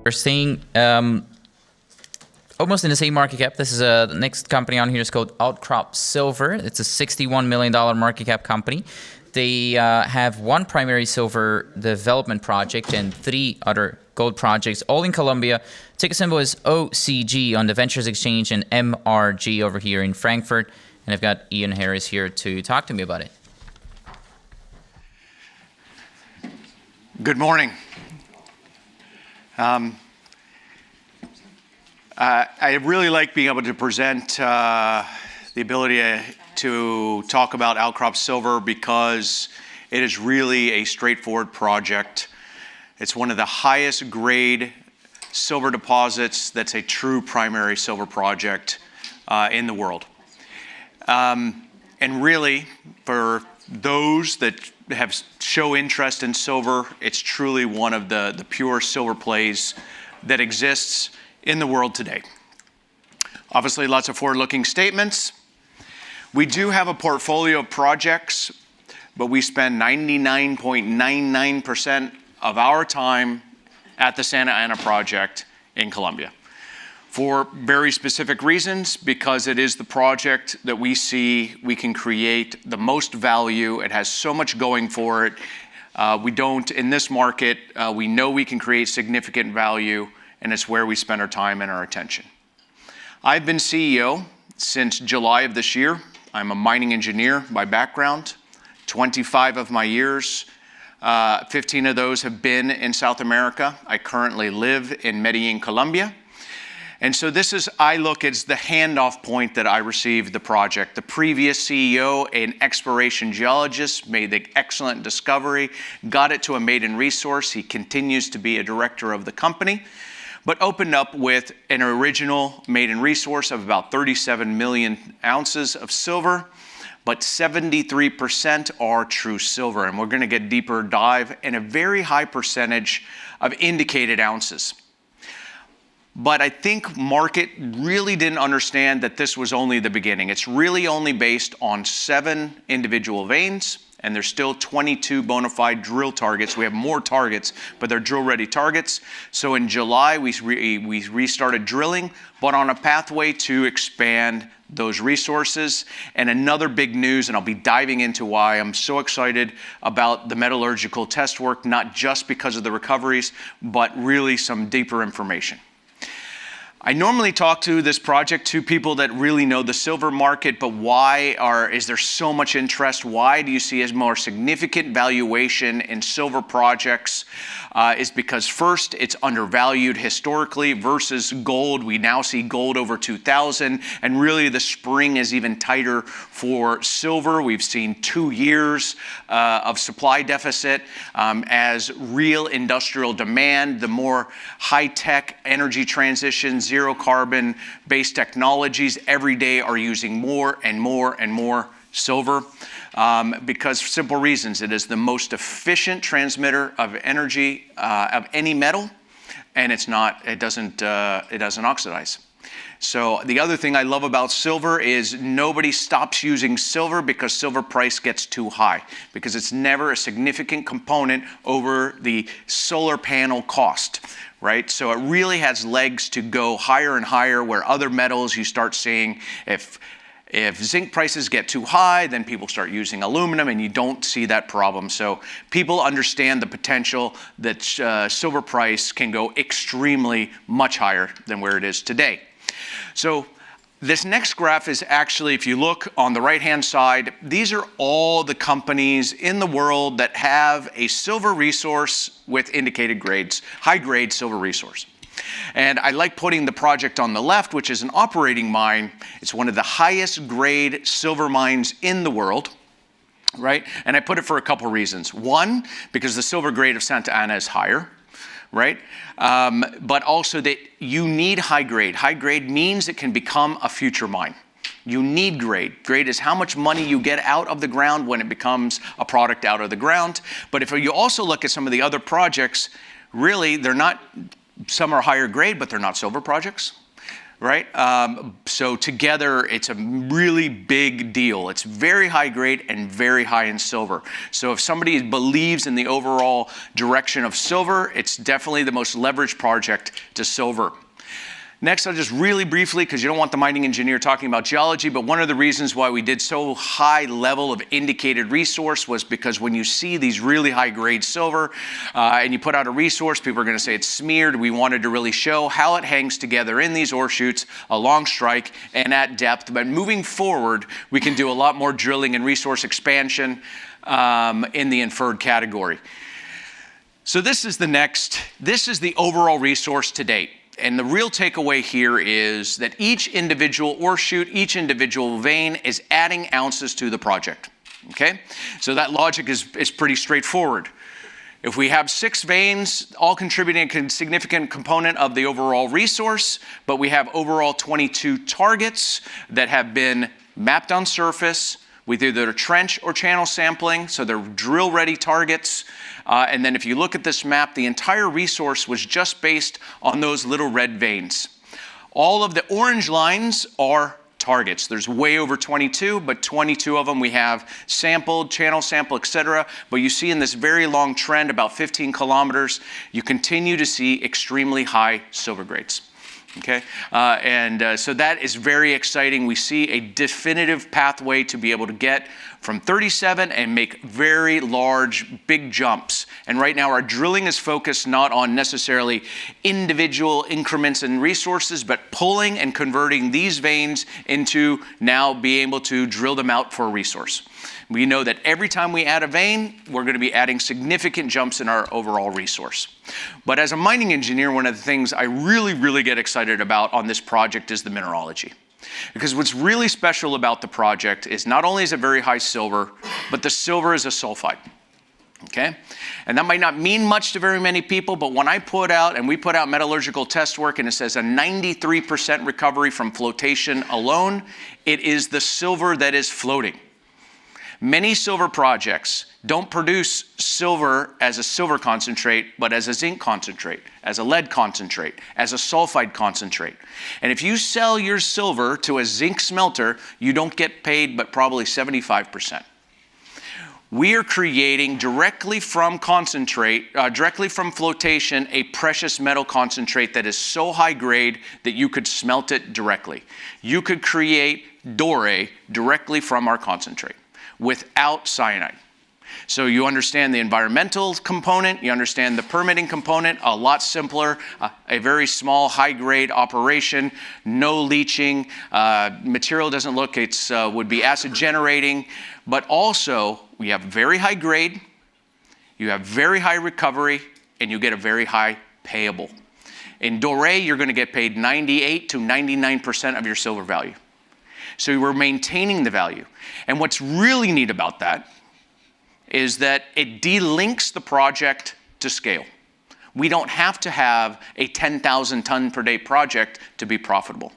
We're seeing almost in the same market cap. This is the next company on here is called Outcrop Silver. It's a $61 million market cap company. They have one primary silver development project and 3 other gold projects, all in Colombia. Ticker symbol is OCG on the Ventures Exchange and MRG over here in Frankfurt. And I've got Ian Harris here to talk to me about it. Good morning. I really like being able to present the ability to talk about Outcrop Silver because it is really a straightforward project. It's one of the highest grade silver deposits that's a true primary silver project in the world. And really, for those that show interest in silver, it's truly one of the pure silver plays that exists in the world today. Obviously, lots of forward-looking statements. We do have a portfolio of projects, but we spend 99.99% of our time at the Santa Ana project in Colombia for very specific reasons, because it is the project that we see we can create the most value. It has so much going for it. We don't, in this market, we know we can create significant value, and it's where we spend our time and our attention. I've been CEO since July of this year. I'm a mining engineer by background. 25 of my years, 15 of those have been in South America. I currently live in Medellin, Colombia. And so this is, I look as the handoff point that I received the project. The previous CEO, an exploration geologist, made the excellent discovery, got it to a maiden resource. He continues to be a director of the company, but opened up with an original maiden resource of about 37 million ounces of silver, but 73% are true silver. And we're gonna get deeper dive in a very high percentage of indicated ounces. But I think market really didn't understand that this was only the beginning. It's really only based on 7 individual veins, and there's still 22 bona fide drill targets. We have more targets, but they're drill-ready targets. So in July, we restarted drilling, but on a pathway to expand those resources. And another big news, and I'll be diving into why I'm so excited about the metallurgical test work, not just because of the recoveries, but really some deeper information. I normally talk to this project to people that really know the silver market, but is there so much interest? Why do you see a more significant valuation in silver projects? Is because first, it's undervalued historically versus gold. We now see gold over 2,000, and really the spring is even tighter for silver. We've seen 2 years of supply deficit as real industrial demand, the more high-tech energy transition, zero carbon based technologies every day are using more and more and more silver because for simple reasons. It is the most efficient transmitter of energy of any metal, and it doesn't oxidize. So the other thing I love about silver is nobody stops using silver because silver price gets too high, because it's never a significant component over the solar panel cost, right? So it really has legs to go higher and higher, where other metals you start seeing if zinc prices get too high, then people start using aluminum, and you don't see that problem. So people understand the potential that silver price can go extremely much higher than where it is today. So this next graph is actually, if you look on the right-hand side, these are all the companies in the world that have a silver resource with indicated grades, high-grade silver resource. And I like putting the project on the left, which is an operating mine. It's one of the highest grade silver mines in the world, right? And I put it for a couple reasons. One, because the silver grade of Santa Ana is higher, right? But also that you need high grade. High grade means it can become a future mine. You need grade. Grade is how much money you get out of the ground when it becomes a product out of the ground. But if you also look at some of the other projects, really they're not, some are higher grade, but they're not silver projects. right? So together, it's a really big deal. It's very high grade and very high in silver. So if somebody believes in the overall direction of silver, it's definitely the most leveraged project to silver. Next, I'll just really briefly, because you don't want the mining engineer talking about geology, but one of the reasons why we did so high level of indicated resource was because when you see these really high grade silver and you put out a resource, people are going to say it's smeared. We wanted to really show how it hangs together in these ore chutes along strike and at depth. But moving forward, we can do a lot more drilling and resource expansion in the inferred category. So this is the overall resource to date. And the real takeaway here is that each individual ore chute, each individual vein is adding ounces to the project, okay? So that logic is pretty straightforward. If we have 6 veins, all contributing a significant component of the overall resource, but we have overall 22 targets that have been mapped on surface with either trench or channel sampling, so they're drill-ready targets. And then if you look at this map, the entire resource was just based on those little red veins. All of the orange lines are targets. There's way over 22, but 22 of them we have sampled, channel sample, etc. But you see in this very long trend, about 15 kilometers, you continue to see extremely high silver grades. Okay, so that is very exciting. We see a definitive pathway to be able to get from 37 and make very large, big jumps. And right now our drilling is focused not on necessarily individual increments in resources, but pulling and converting these veins into now being able to drill them out for a resource. We know that every time we add a vein, we're going to be adding significant jumps in our overall resource. But as a mining engineer, one of the things I really get excited about on this project is the mineralogy. Because what's really special about the project is not only is it very high silver, but the silver is a sulfide. Okay? And that might not mean much to very many people, but when I put out, and we put out metallurgical test work, and it says a 93% recovery from flotation alone, it is the silver that is floating. Many silver projects don't produce silver as a silver concentrate, but as a zinc concentrate, as a lead concentrate, as a sulfide concentrate. And if you sell your silver to a zinc smelter, you don't get paid but probably 75%. We are creating directly from concentrate, directly from flotation, a precious metal concentrate that is so high grade that you could smelt it directly. You could create doré directly from our concentrate without cyanide. So you understand the environmental component, you understand the permitting component, a lot simpler, a very small high-grade operation, no leaching, material doesn't look, it's would be acid generating, but also we have very high grade, you have very high recovery, and you get a very high payable. In doré, you're going to get paid 98 to 99% of your silver value. So we're maintaining the value. And what's really neat about that is that it delinks the project to scale. We don't have to have a 10,000 ton per day project to be profitable.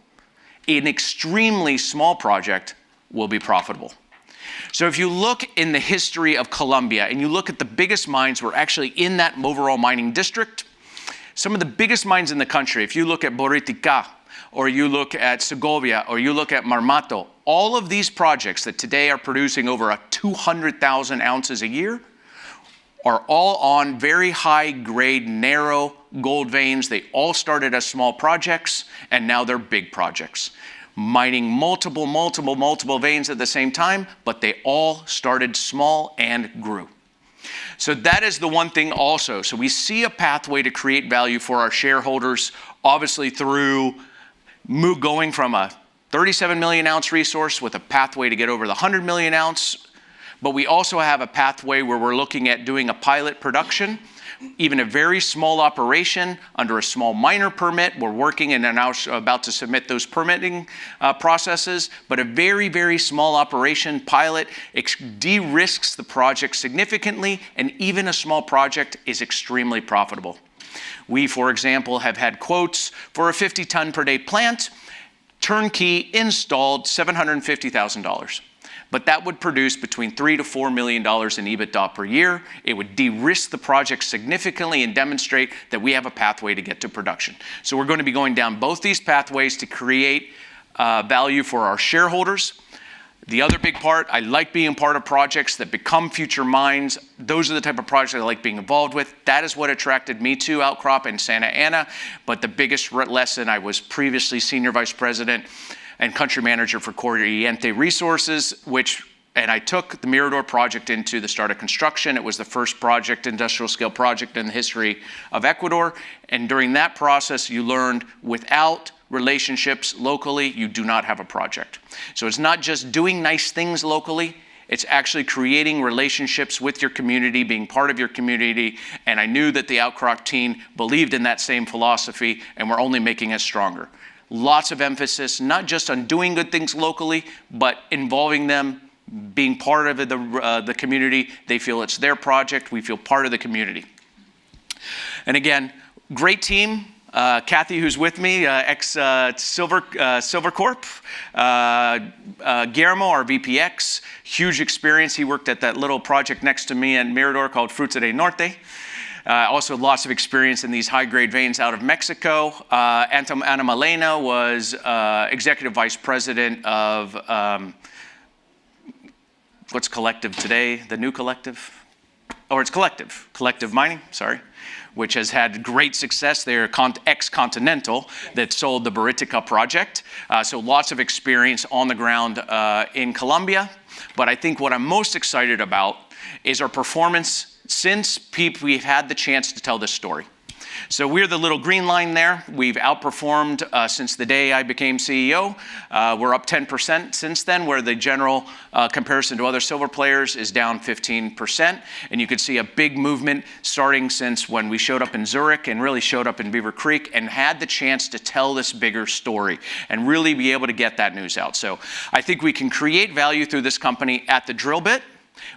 An extremely small project will be profitable. So if you look in the history of Colombia and you look at the biggest mines, we're actually in that overall mining district. Some of the biggest mines in the country, if you look at Mariquita, or you look at Segovia, or you look at Marmato, all of these projects that today are producing over 200,000 ounces a year are all on very high grade, narrow gold veins. They all started as small projects, and now they're big projects. Mining multiple veins at the same time, but they all started small and grew. So that is the one thing also. So we see a pathway to create value for our shareholders, obviously through going from a 37 million ounce resource with a pathway to get over the 100 million ounce. But we also have a pathway where we're looking at doing a pilot production, even a very small operation under a small miner permit. We're working and are now about to submit those permitting processes, but a very small operation pilot de-risks the project significantly, and even a small project is extremely profitable. We, for example, have had quotes for a 50 ton per day plant, turnkey installed $750,000. But that would produce between $3 to $4 million in EBITDA per year. It would de-risk the project significantly and demonstrate that we have a pathway to get to production. So we're going to be going down both these pathways to create value for our shareholders. The other big part, I like being part of projects that become future mines. Those are the type of projects I like being involved with. That is what attracted me to Outcrop and Santa Ana. But the biggest lesson, I was previously Senior Vice President and Country Manager for Corriente Resources, and I took the Mirador project into the start of construction. It was the first project, industrial scale project in the history of Ecuador. And during that process, you learned without relationships locally, you do not have a project. So it's not just doing nice things locally, it's actually creating relationships with your community, being part of your community. And I knew that the Outcrop team believed in that same philosophy, and we're only making it stronger. Lots of emphasis, not just on doing good things locally, but involving them, being part of the community. They feel it's their project. We feel part of the community. And again, great team. Kathy, who's with me, ex-Silver Corp. Guillermo, our VPX, huge experience. He worked at that little project next to me in Mirador called Fruta del Norte. Also lots of experience in these high-grade veins out of Mexico. Ana Malena was Executive Vice President of, what's Collective today? The new Collective? Or it's Collective Mining, sorry, which has had great success. They're ex-Continental that sold the Mariquita project. So lots of experience on the ground in Colombia. But I think what I'm most excited about is our performance since we've had the chance to tell this story. So we're the little green line there. We've outperformed since the day I became CEO. We're up 10% since then, where the general comparison to other silver players is down 15%. And you could see a big movement starting since when we showed up in Zurich and really showed up in Beaver Creek and had the chance to tell this bigger story and really be able to get that news out. So I think we can create value through this company at the drill bit.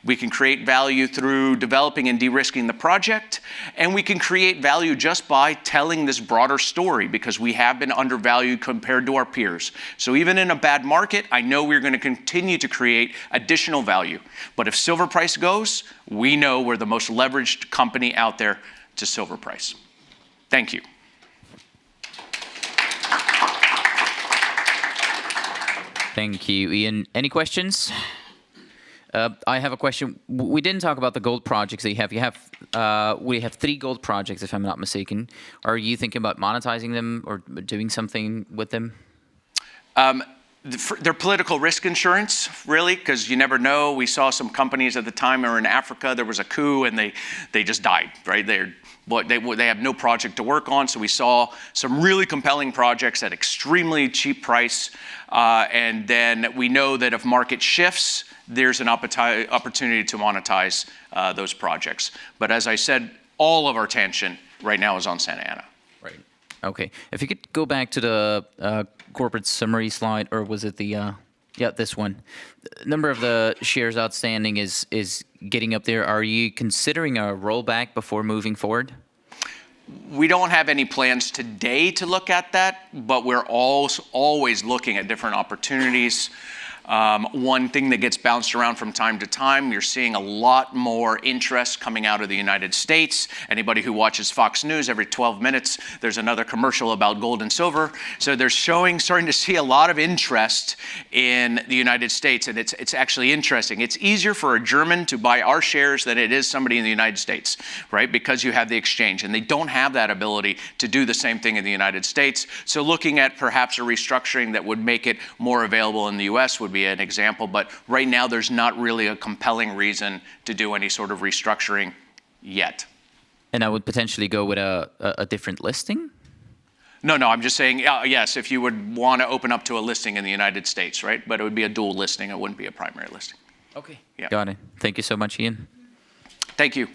We can create value through developing and de-risking the project, and we can create value just by telling this broader story because we have been undervalued compared to our peers. So even in a bad market, I know we're going to continue to create additional value. But if silver price goes, we know we're the most leveraged company out there to silver price. Thank you. Thank you, Ian. Any questions? I have a question. We didn't talk about the gold projects that you have. We have 3 gold projects, if I'm not mistaken. Are you thinking about monetizing them or doing something with them? They're political risk insurance, really, because you never know. We saw some companies at the time or in Africa, there was a coup and they just died, right? They have no project to work on. So we saw some really compelling projects at extremely cheap price. And then we know that if market shifts, there's an opportunity to monetize those projects. But as I said, all of our attention right now is on Santa Ana. Right. Okay. If you could go back to the corporate summary slide, or was it the, this one. The number of the shares outstanding is getting up there. Are you considering a rollback before moving forward? We don't have any plans today to look at that, but we're always looking at different opportunities. One thing that gets bounced around from time to time, you're seeing a lot more interest coming out of the United States. Anybody who watches Fox News, every 12 minutes, there's another commercial about gold and silver. So they're starting to see a lot of interest in the United States, and it's actually interesting. It's easier for a German to buy our shares than it is somebody in the United States, right? Because you have the exchange, and they don't have that ability to do the same thing in the United States. So looking at perhaps a restructuring that would make it more available in the US would be an example, but right now there's not really a compelling reason to do any sort of restructuring yet. And I would potentially go with a different listing? No, I'm just saying, yes, if you would want to open up to a listing in the United States, right? But it would be a dual listing. It wouldn't be a primary listing. Okay. Yeah. Got it. Thank you so much, Ian. Thank you.